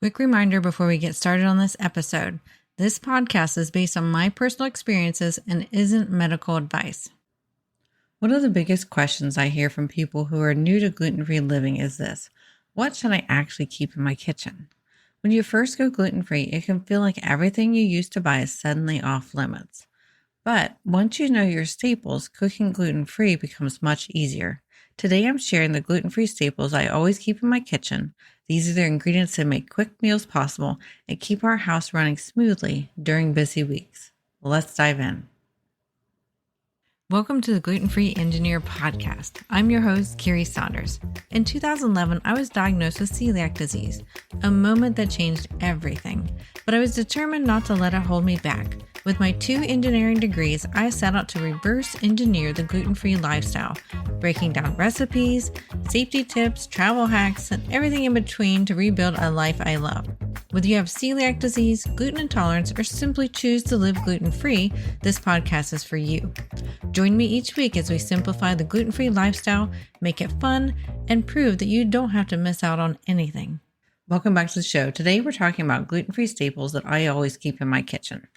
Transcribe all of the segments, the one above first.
Quick reminder before we get started on this episode. This podcast is based on my personal experiences and isn't medical advice. One of the biggest questions I hear from people who are new to gluten-free living is this: what should I actually keep in my kitchen? When you first go gluten-free, it can feel like everything you used to buy is suddenly off limits. But once you know your staples, cooking gluten-free becomes much easier. Today, I'm sharing the gluten-free staples I always keep in my kitchen. These are the ingredients that make quick meals possible and keep our house running smoothly during busy weeks. Let's dive in. Welcome to the Gluten-Free Engineer podcast. I'm your host, Carrie Saunders. In 2011, I was diagnosed with celiac disease, a moment that changed everything. But I was determined not to let it hold me back. With my 2 engineering degrees, I set out to reverse engineer the gluten-free lifestyle, breaking down recipes, safety tips, travel hacks, and everything in between to rebuild a life I love. Whether you have celiac disease, gluten intolerance, or simply choose to live gluten-free, this podcast is for you. Join me each week as we simplify the gluten-free lifestyle, make it fun, and prove that you don't have to miss out on anything. Welcome back to the show. Today we're talking about gluten-free staples that I always keep in my kitchen.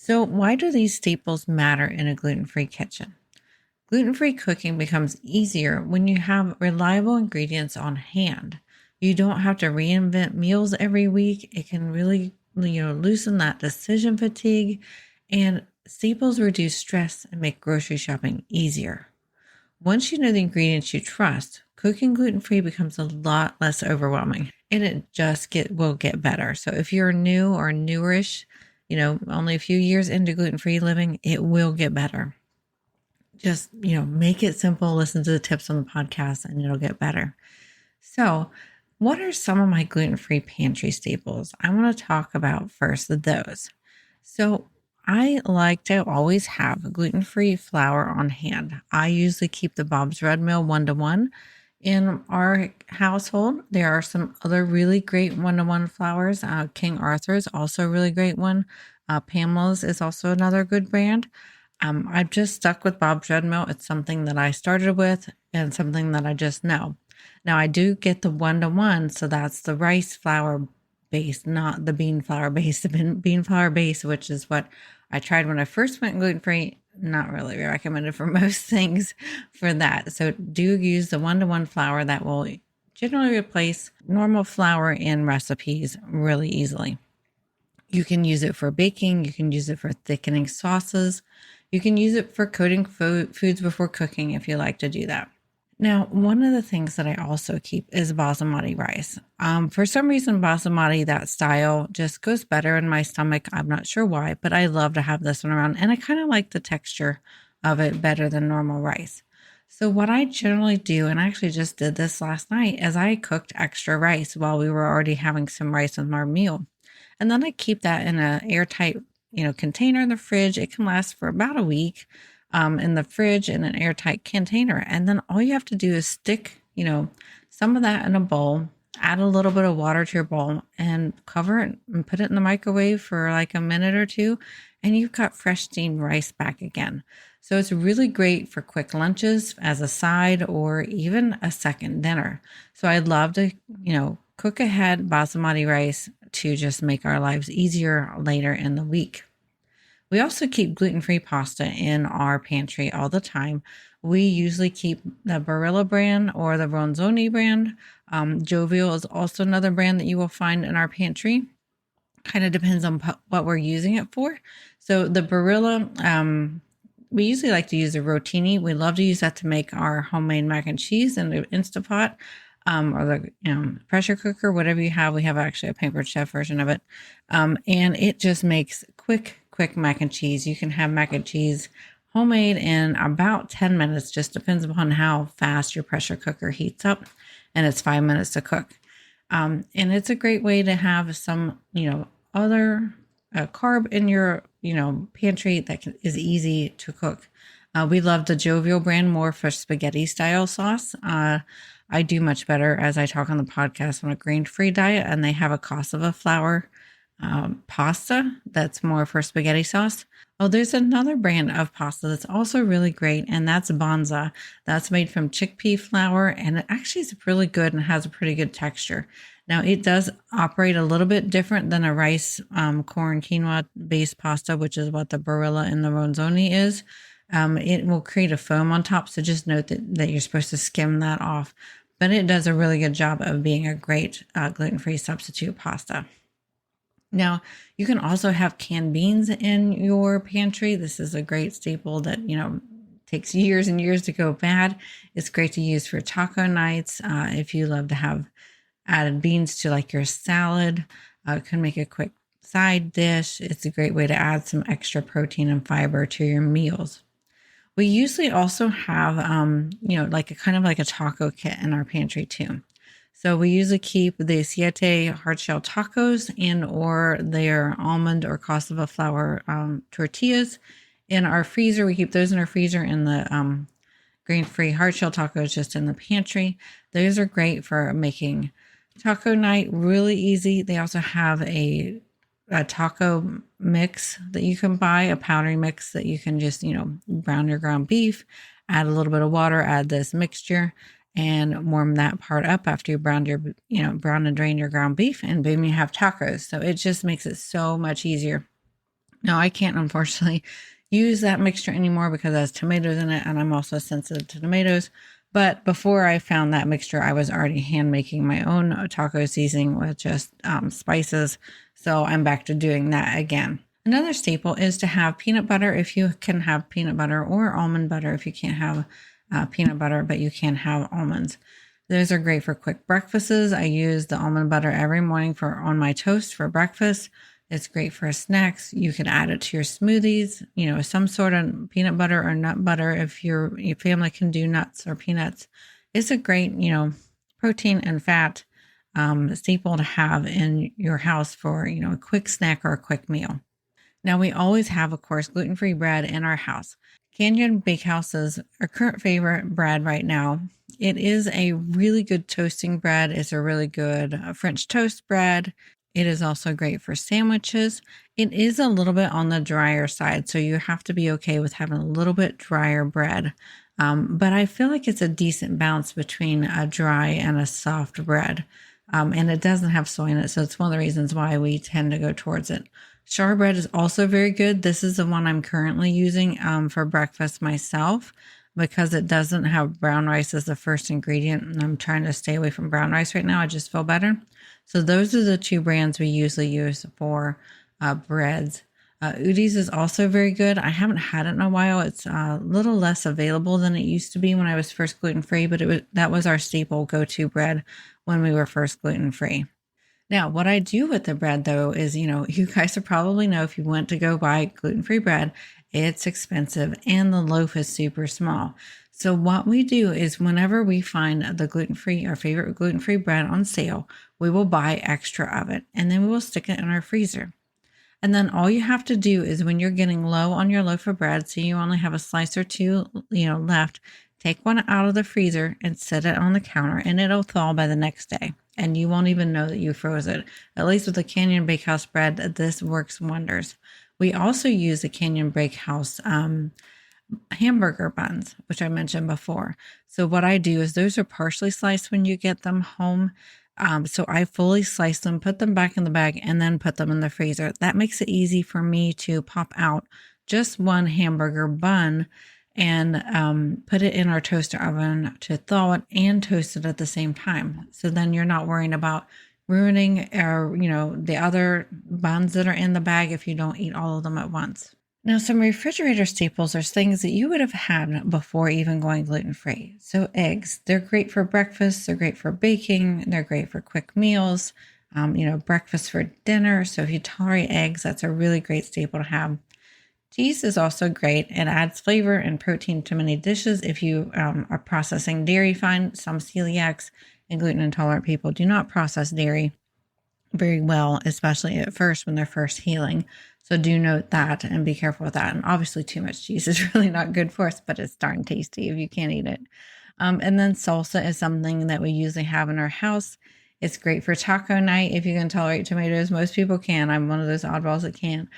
So why do these staples matter in a gluten-free kitchen? Gluten-free cooking becomes easier when you have reliable ingredients on hand. You don't have to reinvent meals every week. It can really, loosen that decision fatigue, and staples reduce stress and make grocery shopping easier. Once you know the ingredients you trust, cooking gluten-free becomes a lot less overwhelming, and it just will get better. So if you're new or newerish, only a few years into gluten-free living, it will get better. Just, make it simple, listen to the tips on the podcast, and it'll get better. So what are some of my gluten-free pantry staples? I want to talk about first those. So I like to always have gluten-free flour on hand. I usually keep the Bob's Red Mill 1-to-1 in our household. There are some other really great 1-to-1 flours. King Arthur's also a really great one. Pamela's is also another good brand. I've just stuck with Bob's Red Mill. It's something that I started with and something that I just know. Now I do get the 1-to-1, so that's the rice flour base, not the bean flour base. The bean flour base, which is what I tried when I first went gluten-free, not really recommended for most things for that. So do use the 1-to-1 flour that will generally replace normal flour in recipes really easily. You can use it for baking. You can use it for thickening sauces. You can use it for coating foods before cooking if you like to do that. Now, one of the things that I also keep is basmati rice. For some reason, basmati, that style, just goes better in my stomach. I'm not sure why, but I love to have this one around. And I kind of like the texture of it better than normal rice. So what I generally do, and I actually just did this last night, is I cooked extra rice while we were already having some rice with our meal. And then I keep that in an airtight, container in the fridge. It can last for about a week. In the fridge in an airtight container. And then all you have to do is stick, some of that in a bowl, add a little bit of water to your bowl and cover it and put it in the microwave for like a minute or 2. And you've got fresh steamed rice back again. So it's really great for quick lunches as a side or even a second dinner. So I'd love to, cook ahead basmati rice to just make our lives easier later in the week. We also keep gluten-free pasta in our pantry all the time. We usually keep the Barilla brand or the Ronzoni brand. Jovial is also another brand that you will find in our pantry. Kind of depends on what we're using it for. So the Barilla, we usually like to use the rotini. We love to use that to make our homemade mac and cheese in the Instapot. Or the pressure cooker, whatever you have. We have actually a Pampered Chef version of it. And it just makes quick mac and cheese. You can have mac and cheese homemade in about 10 minutes, just depends upon how fast your pressure cooker heats up, and it's 5 minutes to cook. And it's a great way to have some, other carb in your, pantry that is easy to cook. We love the Jovial brand more for spaghetti style sauce. I do much better, as I talk on the podcast, on a grain-free diet, and they have a cassava flour pasta that's more for spaghetti sauce. Oh, there's another brand of pasta that's also really great, and that's Bonza. That's made from chickpea flour, and it actually is really good and has a pretty good texture. Now, it does operate a little bit different than a rice, corn, quinoa based pasta, which is what the Barilla and the Ronzoni is. It will create a foam on top, so just note that you're supposed to skim that off. But it does a really good job of being a great gluten-free substitute pasta. Now, you can also have canned beans in your pantry. This is a great staple that, takes years and years to go bad. It's great to use for taco nights. If you love to have added beans to like your salad, can make a quick side dish. It's a great way to add some extra protein and fiber to your meals. We usually also have, like a kind of like a taco kit in our pantry too. So we usually keep the siete hard shell tacos and or their almond or cassava flour tortillas in our freezer. We keep those in our freezer, and the grain-free hard shell tacos just in the pantry. Those are great for making taco night really easy. They also have a taco mix that you can buy, a powdery mix that you can just, brown your ground beef, add a little bit of water, add this mixture, and warm that part up after you brown and drain your ground beef, and boom, you have tacos. So it just makes it so much easier. Now, I can't unfortunately use that mixture anymore because it has tomatoes in it, and I'm also sensitive to tomatoes. But before I found that mixture, I was already hand making my own taco seasoning with just spices. So I'm back to doing that again. Another staple is to have peanut butter if you can have peanut butter, or almond butter if you can't have peanut butter, but you can have almonds. Those are great for quick breakfasts. I use the almond butter every morning on my toast for breakfast. It's great for snacks. You can add it to your smoothies, some sort of peanut butter or nut butter if your family can do nuts or peanuts. It's a great, protein and fat staple to have in your house for, a quick snack or a quick meal. Now, we always have, of course, gluten-free bread in our house. Canyon Bakehouse is our current favorite bread right now. It is a really good toasting bread. It's a really good French toast bread. It is also great for sandwiches. It is a little bit on the drier side, so you have to be okay with having a little bit drier bread. But I feel like it's a decent balance between a dry and a soft bread. And it doesn't have soy in it, so it's one of the reasons why we tend to go towards it. Char bread is also very good. This is the one I'm currently using for breakfast myself because it doesn't have brown rice as the first ingredient, and I'm trying to stay away from brown rice right now. I just feel better. So those are the two brands we usually use for breads. Udi's is also very good. I haven't had it in a while. It's a little less available than it used to be when I was first gluten-free, but that was our staple go-to bread when we were first gluten-free. Now, what I do with the bread, though, is, you guys will probably know if you went to go buy gluten-free bread, it's expensive and the loaf is super small. So what we do is whenever we find our favorite gluten-free bread on sale, we will buy extra of it, and then we will stick it in our freezer. And then all you have to do is when you're getting low on your loaf of bread, so you only have a slice or two, left, take one out of the freezer and set it on the counter, and it'll thaw by the next day. And you won't even know that you froze it. At least with the Canyon Bakehouse bread, this works wonders. We also use the Canyon Bakehouse hamburger buns, which I mentioned before. So what I do is those are partially sliced when you get them home. So I fully slice them, put them back in the bag, and then put them in the freezer. That makes it easy for me to pop out just one hamburger bun and put it in our toaster oven to thaw it and toast it at the same time. So then you're not worrying about ruining the other buns that are in the bag if you don't eat all of them at once. Now, some refrigerator staples are things that you would have had before even going gluten-free. So eggs, they're great for breakfast, they're great for baking, they're great for quick meals, breakfast for dinner. So if you tolerate eggs, that's a really great staple to have. Cheese is also great. It adds flavor and protein to many dishes. If you are processing dairy, fine. Some celiacs and gluten intolerant people do not process dairy very well, especially at first when they're first healing. So do note that and be careful with that. And obviously too much cheese is really not good for us, but it's darn tasty if you can't eat it. And then salsa is something that we usually have in our house. It's great for taco night if you can tolerate tomatoes. Most people can. I'm one of those oddballs that can.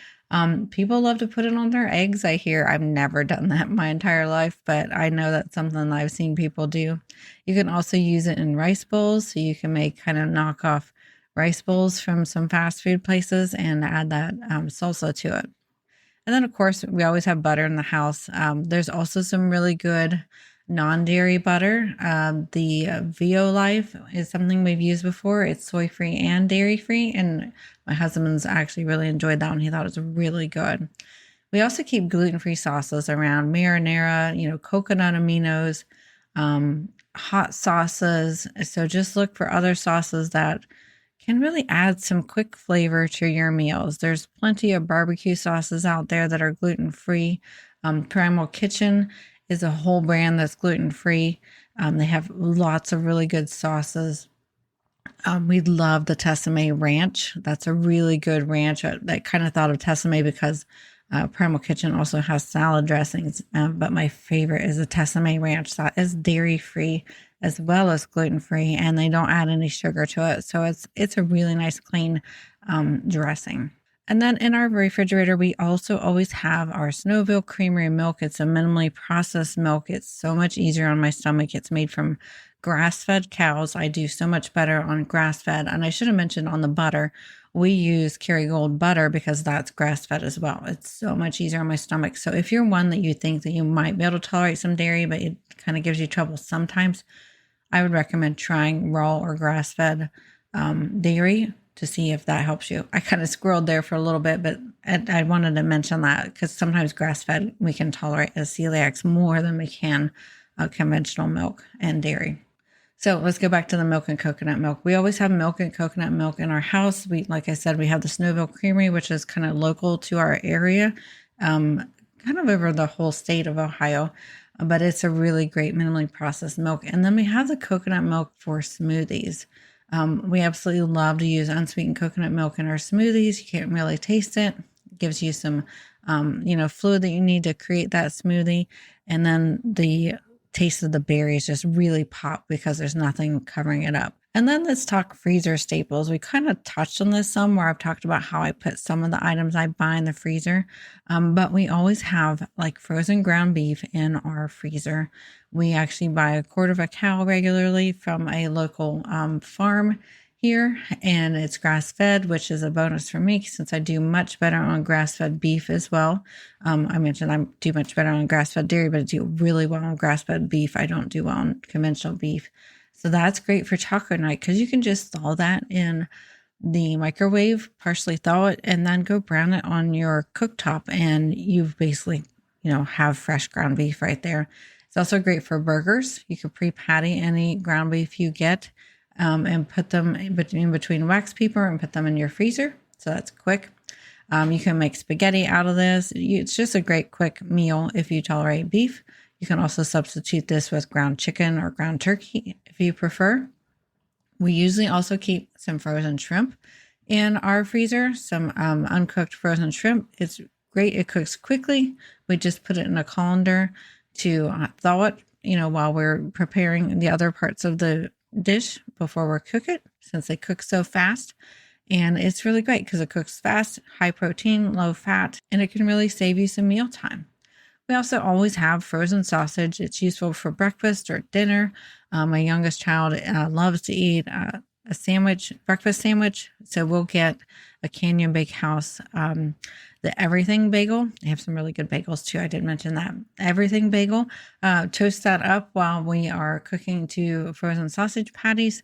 People love to put it on their eggs, I hear. I've never done that my entire life, but I know that's something I've seen people do. You can also use it in rice bowls, so you can make kind of knockoff rice bowls from some fast food places and add that salsa to it. And then, of course, we always have butter in the house. There's also some really good non-dairy butter. The VO Life is something we've used before. It's soy-free and dairy-free, and my husband's actually really enjoyed that one. He thought it was really good. We also keep gluten-free sauces around, marinara, coconut aminos, hot sauces. So just look for other sauces that can really add some quick flavor to your meals. There's plenty of barbecue sauces out there that are gluten-free. Primal Kitchen is a whole brand that's gluten-free. They have lots of really good sauces. We love the Tessemae Ranch. That's a really good ranch. I kind of thought of Tessemae because Primal Kitchen also has salad dressings, but my favorite is the Tessemae Ranch. That is dairy-free as well as gluten-free, and they don't add any sugar to it. So it's a really nice, clean dressing. And then in our refrigerator, we also always have our Snowville Creamery milk. It's a minimally processed milk. It's so much easier on my stomach. It's made from grass-fed cows. I do so much better on grass-fed. And I should have mentioned on the butter, we use Kerrygold butter because that's grass-fed as well. It's so much easier on my stomach. So if you're one that you think that you might be able to tolerate some dairy, but it kind of gives you trouble sometimes, I would recommend trying raw or grass-fed dairy to see if that helps you. I kind of squirreled there for a little bit, but I wanted to mention that because sometimes grass-fed we can tolerate as celiacs more than we can conventional milk and dairy. So let's go back to the milk and coconut milk. We always have milk and coconut milk in our house. Like I said, we have the Snowville Creamery, which is kind of local to our area, kind of over the whole state of Ohio. But it's a really great minimally processed milk. And then we have the coconut milk for smoothies. We absolutely love to use unsweetened coconut milk in our smoothies. You can't really taste it. It gives you some, fluid that you need to create that smoothie. And then the taste of the berries just really pop because there's nothing covering it up. And then let's talk freezer staples. We kind of touched on this some where I've talked about how I put some of the items I buy in the freezer. But we always have like frozen ground beef in our freezer. We actually buy a quarter of a cow regularly from a local farm here, and it's grass-fed, which is a bonus for me since I do much better on grass-fed beef as well. I mentioned I do much better on grass-fed dairy, but I do really well on grass-fed beef. I don't do well on conventional beef. So that's great for taco night because you can just thaw that in the microwave, partially thaw it, and then go brown it on your cooktop, and you've basically, have fresh ground beef right there. It's also great for burgers. You can pre-patty any ground beef you get and put them in between wax paper and put them in your freezer. So that's quick. You can make spaghetti out of this. It's just a great quick meal if you tolerate beef. You can also substitute this with ground chicken or ground turkey if you prefer. We usually also keep some frozen shrimp in our freezer, some uncooked frozen shrimp. It's great. It cooks quickly. We just put it in a colander to thaw it, while we're preparing the other parts of the dish before we cook it, since they cook so fast. And it's really great because it cooks fast, high protein, low fat, and it can really save you some meal time. We also always have frozen sausage. It's useful for breakfast or dinner. My youngest child loves to eat a breakfast sandwich. So we'll get a Canyon Bakehouse, the Everything Bagel. They have some really good bagels too. I did mention that. Everything Bagel. Toast that up while we are cooking 2 frozen sausage patties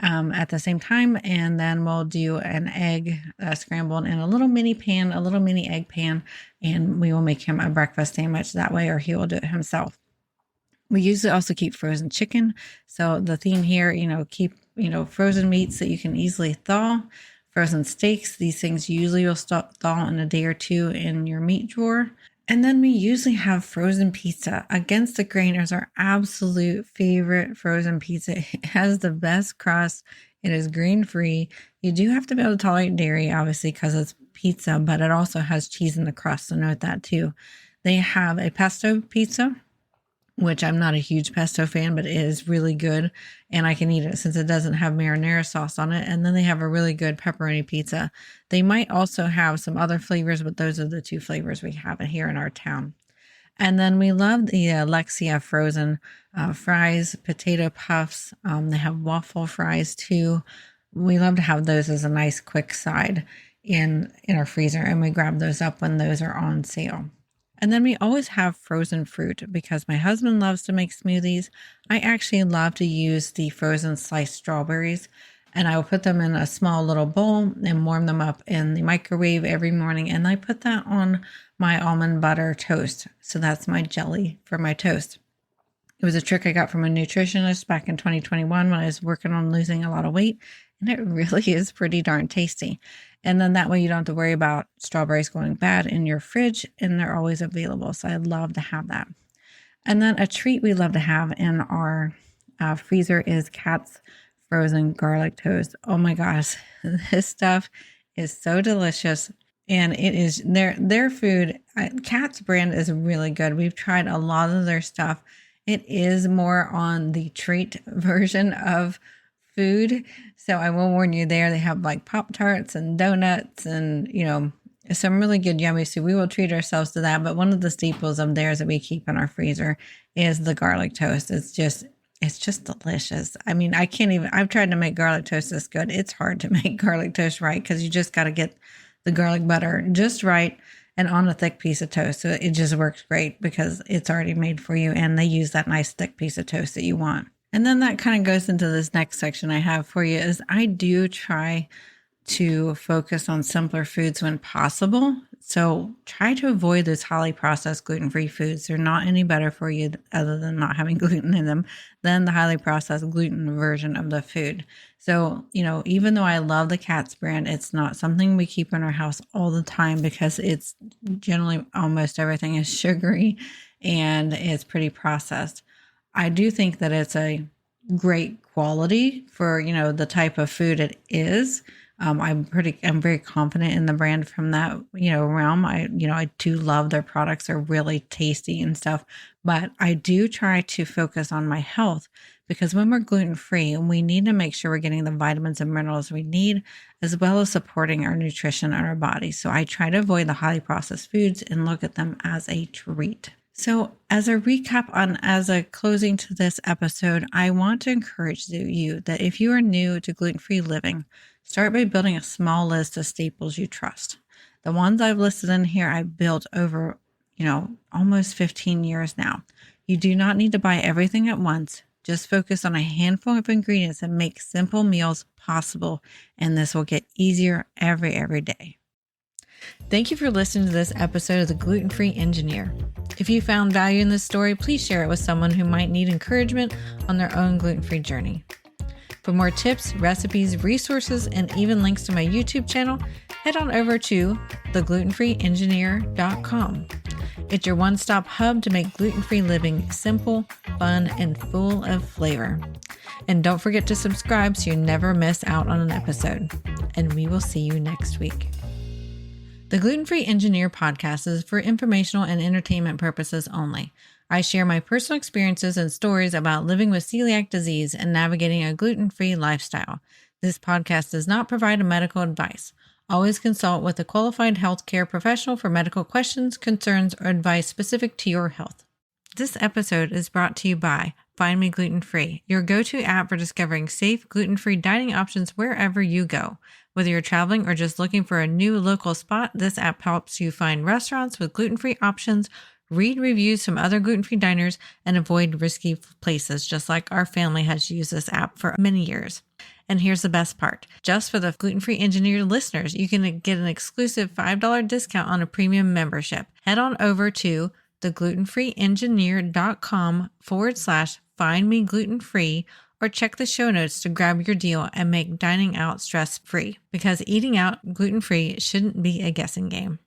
at the same time. And then we'll do an egg scrambled in a little mini pan, a little mini egg pan, and we will make him a breakfast sandwich that way, or he will do it himself. We usually also keep frozen chicken. So the theme here, keep, frozen meats that you can easily thaw. Frozen steaks, these things usually will thaw in a day or 2 in your meat drawer. And then we usually have frozen pizza. Against the Grain is our absolute favorite frozen pizza. It has the best crust. It is grain-free. You do have to be able to tolerate dairy, obviously, because it's pizza, but it also has cheese in the crust, so note that too. They have a pesto pizza, which I'm not a huge pesto fan, but it is really good. And I can eat it since it doesn't have marinara sauce on it. And then they have a really good pepperoni pizza. They might also have some other flavors, but those are the two flavors we have here in our town. And then we love the Alexia frozen fries, potato puffs. They have waffle fries too. We love to have those as a nice quick side in our freezer, and we grab those up when those are on sale. And then we always have frozen fruit because my husband loves to make smoothies. I actually love to use the frozen sliced strawberries, and I will put them in a small little bowl and warm them up in the microwave every morning. And I put that on my almond butter toast. So that's my jelly for my toast. It was a trick I got from a nutritionist back in 2021 when I was working on losing a lot of weight. And it really is pretty darn tasty. And then that way you don't have to worry about strawberries going bad in your fridge, and they're always available. So I love to have that. And then a treat we love to have in our freezer is Kat's frozen garlic toast. Oh my gosh, this stuff is so delicious. And it is their food. Kat's brand is really good. We've tried a lot of their stuff. It is more on the treat version of food. So I will warn you there. They have like Pop-Tarts and donuts and, some really good yummy. So we will treat ourselves to that. But one of the staples of theirs that we keep in our freezer is the garlic toast. It's just delicious. I mean, I've tried to make garlic toast this good. It's hard to make garlic toast right because you just got to get the garlic butter just right and on a thick piece of toast. So it just works great because it's already made for you and they use that nice thick piece of toast that you want. And then that kind of goes into this next section I have for you is I do try to focus on simpler foods when possible. So try to avoid those highly processed gluten-free foods. They're not any better for you other than not having gluten in them than the highly processed gluten version of the food. So, even though I love the Katz brand, it's not something we keep in our house all the time because it's generally almost everything is sugary and it's pretty processed. I do think that it's a great quality for, the type of food it is. I'm very confident in the brand from that, realm. I do love their products. They're really tasty and stuff, but I do try to focus on my health because when we're gluten-free, we need to make sure we're getting the vitamins and minerals we need, as well as supporting our nutrition in our body. So I try to avoid the highly processed foods and look at them as a treat. So as a recap as a closing to this episode, I want to encourage you that if you are new to gluten-free living, start by building a small list of staples you trust. The ones I've listed in here, I've built over, almost 15 years now. You do not need to buy everything at once. Just focus on a handful of ingredients and make simple meals possible. And this will get easier every day. Thank you for listening to this episode of The Gluten-Free Engineer. If you found value in this story, please share it with someone who might need encouragement on their own gluten-free journey. For more tips, recipes, resources, and even links to my YouTube channel, head on over to theglutenfreeengineer.com. It's your one-stop hub to make gluten-free living simple, fun, and full of flavor. And don't forget to subscribe so you never miss out on an episode. And we will see you next week. The Gluten-Free Engineer podcast is for informational and entertainment purposes only. I share my personal experiences and stories about living with celiac disease and navigating a gluten-free lifestyle. This podcast does not provide medical advice. Always consult with a qualified healthcare professional for medical questions, concerns, or advice specific to your health. This episode is brought to you by Find Me Gluten-Free, your go-to app for discovering safe, gluten-free dining options wherever you go. Whether you're traveling or just looking for a new local spot, this app helps you find restaurants with gluten-free options, read reviews from other gluten-free diners, and avoid risky places, just like our family has used this app for many years. And here's the best part. Just for the Gluten-Free Engineer listeners, you can get an exclusive $5 discount on a premium membership. Head on over to theglutenfreeengineer.com/findmeglutenfree or check the show notes to grab your deal and make dining out stress-free, because eating out gluten-free shouldn't be a guessing game.